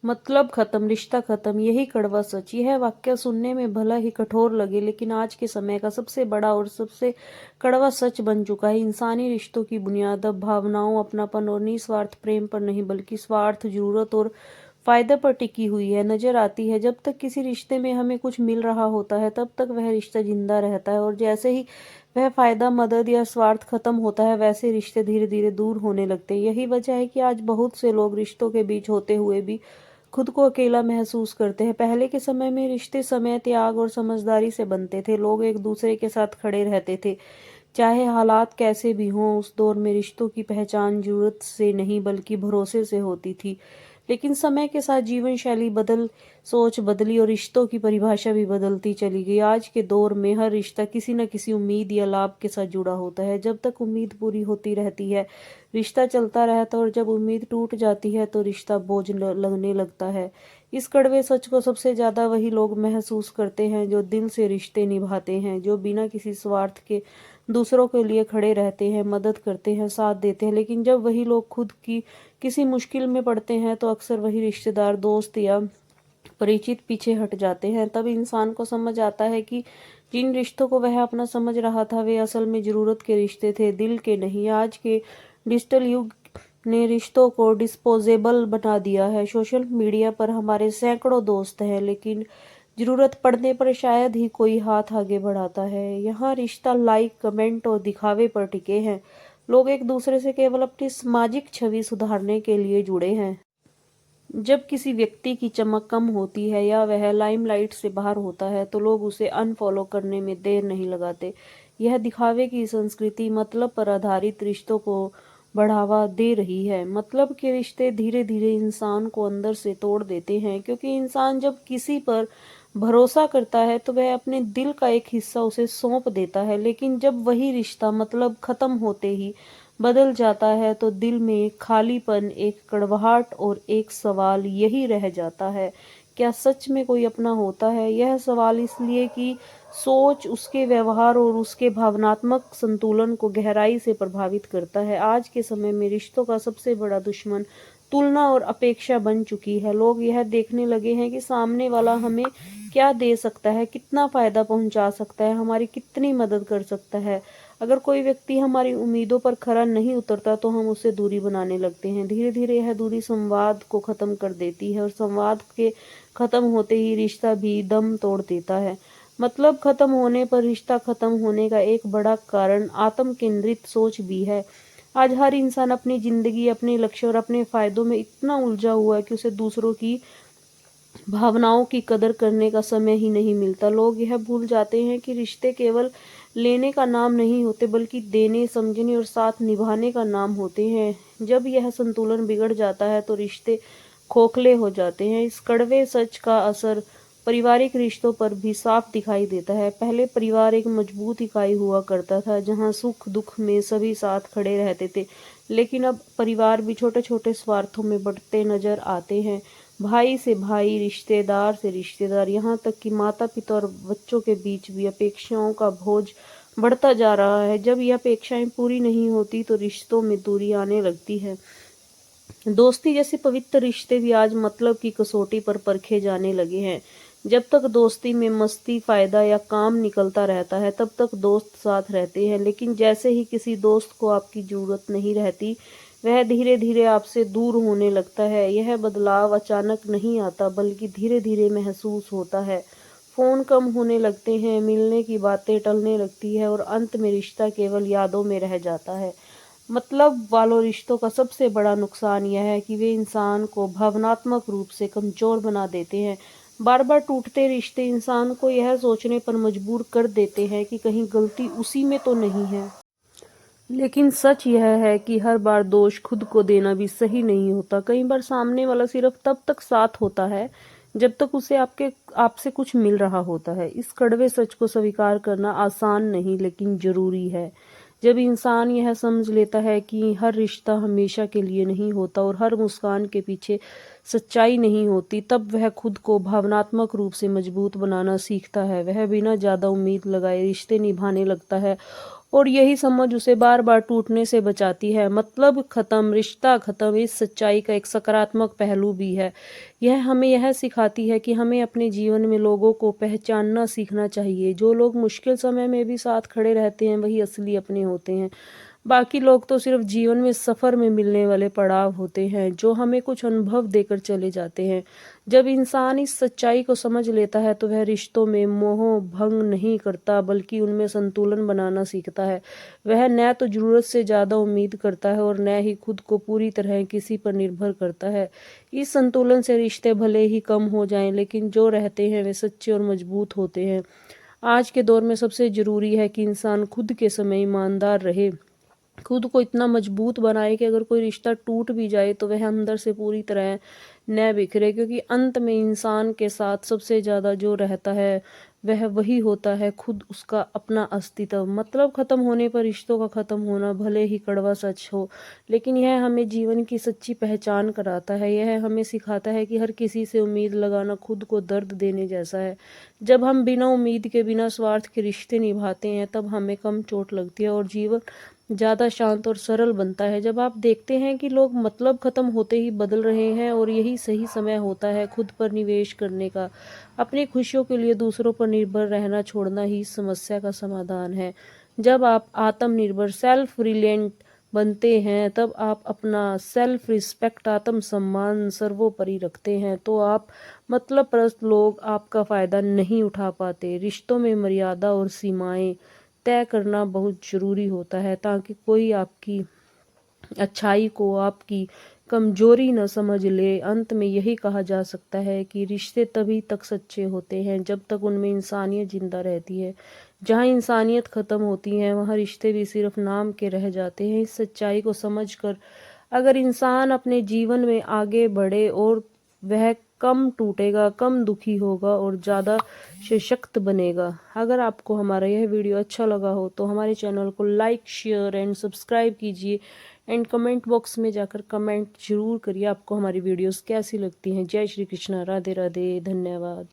मतलब खत्म, रिश्ता खत्म, यही कड़वा सच। यह वाक्य सुनने में भला ही कठोर लगे, लेकिन आज के समय का सबसे बड़ा और सबसे कड़वा सच बन चुका है। इंसानी रिश्तों की बुनियाद अब भावनाओं, अपनापन और निस्वार्थ प्रेम पर नहीं, बल्कि स्वार्थ, जरूरत और फायदे पर टिकी हुई है। नजर आती है, जब तक किसी रिश्ते में हमें कुछ मिल रहा होता है, तब तक वह रिश्ता जिंदा रहता है, और जैसे ही वह फायदा, मदद या स्वार्थ खत्म होता है, वैसे रिश्ते धीरे धीरे दूर होने लगते हैं। यही वजह है कि आज बहुत से लोग रिश्तों के बीच होते हुए भी खुद को अकेला महसूस करते हैं। पहले के समय में रिश्ते समय, त्याग और समझदारी से बनते थे। लोग एक दूसरे के साथ खड़े रहते थे, चाहे हालात कैसे भी हों। उस दौर में रिश्तों की पहचान जरूरत से नहीं, बल्कि भरोसे से होती थी। लेकिन समय के साथ जीवन शैली बदल, सोच बदली और रिश्तों की परिभाषा भी बदलती चली गई। आज के दौर में हर रिश्ता किसी न किसी उम्मीद या लाभ के साथ जुड़ा होता है। जब तक उम्मीद पूरी होती रहती है, रिश्ता चलता रहता है, और जब उम्मीद टूट जाती है तो रिश्ता बोझ लगने लगता है। इस कड़वे सच को सबसे ज्यादा वही लोग महसूस करते हैं जो दिल से रिश्ते निभाते हैं, जो बिना किसी स्वार्थ के दूसरों के लिए खड़े रहते हैं, मदद करते हैं, साथ देते हैं। लेकिन जब वही लोग खुद की किसी मुश्किल में पड़ते हैं, तो अक्सर वही रिश्तेदार, दोस्त या परिचित पीछे हट जाते हैं। तब इंसान को समझ आता है कि जिन रिश्तों को वह अपना समझ रहा था, वे असल में जरूरत के रिश्ते थे, दिल के नहीं। आज के डिजिटल युग ने रिश्तों को डिस्पोजेबल बना दिया है। सोशल मीडिया पर हमारे सैकड़ों दोस्त हैं, लेकिन जरूरत पड़ने पर शायद ही कोई हाथ आगे बढ़ाता है। यहाँ रिश्ता लाइक, कमेंट और दिखावे पर टिके हैं। लोग एक दूसरे से केवल अपनी सामाजिक छवि सुधारने के लिए जुड़े हैं। जब किसी व्यक्ति की चमक कम होती है या वह लाइमलाइट से बाहर होता है, तो लोग उसे अनफॉलो करने में देर नहीं लगाते। यह दिखावे की संस्कृति मतलब पर आधारित रिश्तों को बढ़ावा दे रही है। मतलब के रिश्ते धीरे धीरे इंसान को अंदर से तोड़ देते हैं, क्योंकि इंसान जब किसी पर भरोसा करता है तो वह अपने दिल का एक हिस्सा उसे सौंप देता है। लेकिन जब वही रिश्ता मतलब खत्म होते ही बदल जाता है, तो दिल में एक खालीपन, एक कड़वाहट और एक सवाल यही रह जाता है, क्या सच में कोई अपना होता है? यह सवाल इसलिए कि सोच, उसके व्यवहार और उसके भावनात्मक संतुलन को गहराई से प्रभावित करता है। आज के समय में रिश्तों का सबसे बड़ा दुश्मन तुलना और अपेक्षा बन चुकी है। लोग यह देखने लगे हैं कि सामने वाला हमें क्या दे सकता है, कितना फायदा पहुंचा सकता है, हमारी कितनी मदद कर सकता है। अगर कोई व्यक्ति हमारी उम्मीदों पर खरा नहीं उतरता, तो हम उससे दूरी बनाने लगते हैं। धीरे धीरे यह दूरी संवाद को खत्म कर देती है, और संवाद के खत्म होते ही रिश्ता भी दम तोड़ देता है। मतलब खत्म होने पर रिश्ता खत्म होने का एक बड़ा कारण आत्म केंद्रित सोच भी है। आज हर इंसान अपनी जिंदगी, अपने लक्ष्य और अपने फायदों में इतना उलझा हुआ है कि उसे दूसरों की भावनाओं की कदर करने का समय ही नहीं मिलता। लोग यह भूल जाते हैं कि रिश्ते केवल लेने का नाम नहीं होते, बल्कि देने, समझने और साथ निभाने का नाम होते हैं। जब यह संतुलन बिगड़ जाता है, तो रिश्ते खोखले हो जाते हैं। इस कड़वे सच का असर पारिवारिक रिश्तों पर भी साफ दिखाई देता है। पहले परिवार एक मजबूत इकाई हुआ करता था, जहां सुख दुख में सभी साथ खड़े रहते थे। लेकिन अब परिवार भी छोटे छोटे स्वार्थों में बढ़ते नजर आते हैं। भाई से भाई, रिश्तेदार से रिश्तेदार, यहाँ तक कि माता पिता और बच्चों के बीच भी अपेक्षाओं का बोझ बढ़ता जा रहा है। जब ये अपेक्षाएं पूरी नहीं होती, तो रिश्तों में दूरी आने लगती है। दोस्ती जैसे पवित्र रिश्ते भी आज मतलब की कसौटी पर परखे जाने लगे हैं। जब तक दोस्ती में मस्ती, फायदा या काम निकलता रहता है, तब तक दोस्त साथ रहते हैं। लेकिन जैसे ही किसी दोस्त को आपकी जरूरत नहीं रहती, वह धीरे धीरे आपसे दूर होने लगता है। यह बदलाव अचानक नहीं आता, बल्कि धीरे धीरे महसूस होता है। फोन कम होने लगते हैं, मिलने की बातें टलने लगती है, और अंत में रिश्ता केवल यादों में रह जाता है। मतलब वालों रिश्तों का सबसे बड़ा नुकसान यह है कि वे इंसान को भावनात्मक रूप से कमजोर बना देते हैं। बार बार टूटते रिश्ते इंसान को यह सोचने पर मजबूर कर देते हैं कि कहीं गलती उसी में तो नहीं है। लेकिन सच यह है कि हर बार दोष खुद को देना भी सही नहीं होता। कई बार सामने वाला सिर्फ तब तक साथ होता है जब तक उसे आपसे कुछ मिल रहा होता है। इस कड़वे सच को स्वीकार करना आसान नहीं, लेकिन जरूरी है। जब इंसान यह समझ लेता है कि हर रिश्ता हमेशा के लिए नहीं होता, और हर मुस्कान के पीछे सच्चाई नहीं होती, तब वह खुद को भावनात्मक रूप से मजबूत बनाना सीखता है। वह बिना ज़्यादा उम्मीद लगाए रिश्ते निभाने लगता है और यही समझ उसे बार बार टूटने से बचाती है। मतलब खत्म, रिश्ता खत्म, इस सच्चाई का एक सकारात्मक पहलू भी है। यह हमें यह सिखाती है कि हमें अपने जीवन में लोगों को पहचानना सीखना चाहिए। जो लोग मुश्किल समय में भी साथ खड़े रहते हैं वही असली अपने होते हैं। बाकी लोग तो सिर्फ जीवन में सफ़र में मिलने वाले पड़ाव होते हैं जो हमें कुछ अनुभव देकर चले जाते हैं। जब इंसान इस सच्चाई को समझ लेता है तो वह रिश्तों में मोह भंग नहीं करता बल्कि उनमें संतुलन बनाना सीखता है। वह न तो ज़रूरत से ज़्यादा उम्मीद करता है और न ही खुद को पूरी तरह किसी पर निर्भर करता है। इस संतुलन से रिश्ते भले ही कम हो जाएं लेकिन जो रहते हैं वे सच्चे और मजबूत होते हैं। आज के दौर में सबसे ज़रूरी है कि इंसान खुद के समय ईमानदार रहे, खुद को इतना मजबूत बनाए कि अगर कोई रिश्ता टूट भी जाए तो वह अंदर से पूरी तरह न बिखरे, क्योंकि अंत में इंसान के साथ सबसे ज़्यादा जो रहता है वह वही होता है खुद उसका अपना अस्तित्व। मतलब खत्म होने पर रिश्तों का खत्म होना भले ही कड़वा सच हो, लेकिन यह हमें जीवन की सच्ची पहचान कराता है। यह हमें सिखाता है कि हर किसी से उम्मीद लगाना खुद को दर्द देने जैसा है। जब हम बिना उम्मीद के, बिना स्वार्थ के रिश्ते निभाते हैं तब हमें कम चोट लगती है और जीवन ज़्यादा शांत और सरल बनता है। जब आप देखते हैं कि लोग मतलब ख़त्म होते ही बदल रहे हैं और यही सही समय होता है खुद पर निवेश करने का। अपनी खुशियों के लिए दूसरों पर निर्भर रहना छोड़ना ही इस समस्या का समाधान है। जब आप आत्मनिर्भर, सेल्फ रिलायंट बनते हैं तब आप अपना सेल्फ रिस्पेक्ट, आत्म सम्मान सर्वोपरि रखते हैं तो आप मतलब परस्त लोग आपका फ़ायदा नहीं उठा पाते। रिश्तों में मर्यादा और सीमाएं तय करना बहुत ज़रूरी होता है ताकि कोई आपकी अच्छाई को आपकी कमजोरी न समझ ले। अंत में यही कहा जा सकता है कि रिश्ते तभी तक सच्चे होते हैं जब तक उनमें इंसानियत जिंदा रहती है। जहाँ इंसानियत ख़त्म होती है वहाँ रिश्ते भी सिर्फ नाम के रह जाते हैं। इस सच्चाई को समझकर अगर इंसान अपने जीवन में आगे बढ़े और वह कम टूटेगा, कम दुखी होगा और ज़्यादा सशक्त बनेगा। अगर आपको हमारा यह वीडियो अच्छा लगा हो तो हमारे चैनल को लाइक, शेयर एंड सब्सक्राइब कीजिए एंड कमेंट बॉक्स में जाकर कमेंट जरूर करिए आपको हमारी वीडियोस कैसी लगती हैं। जय श्री कृष्णा, राधे राधे, धन्यवाद।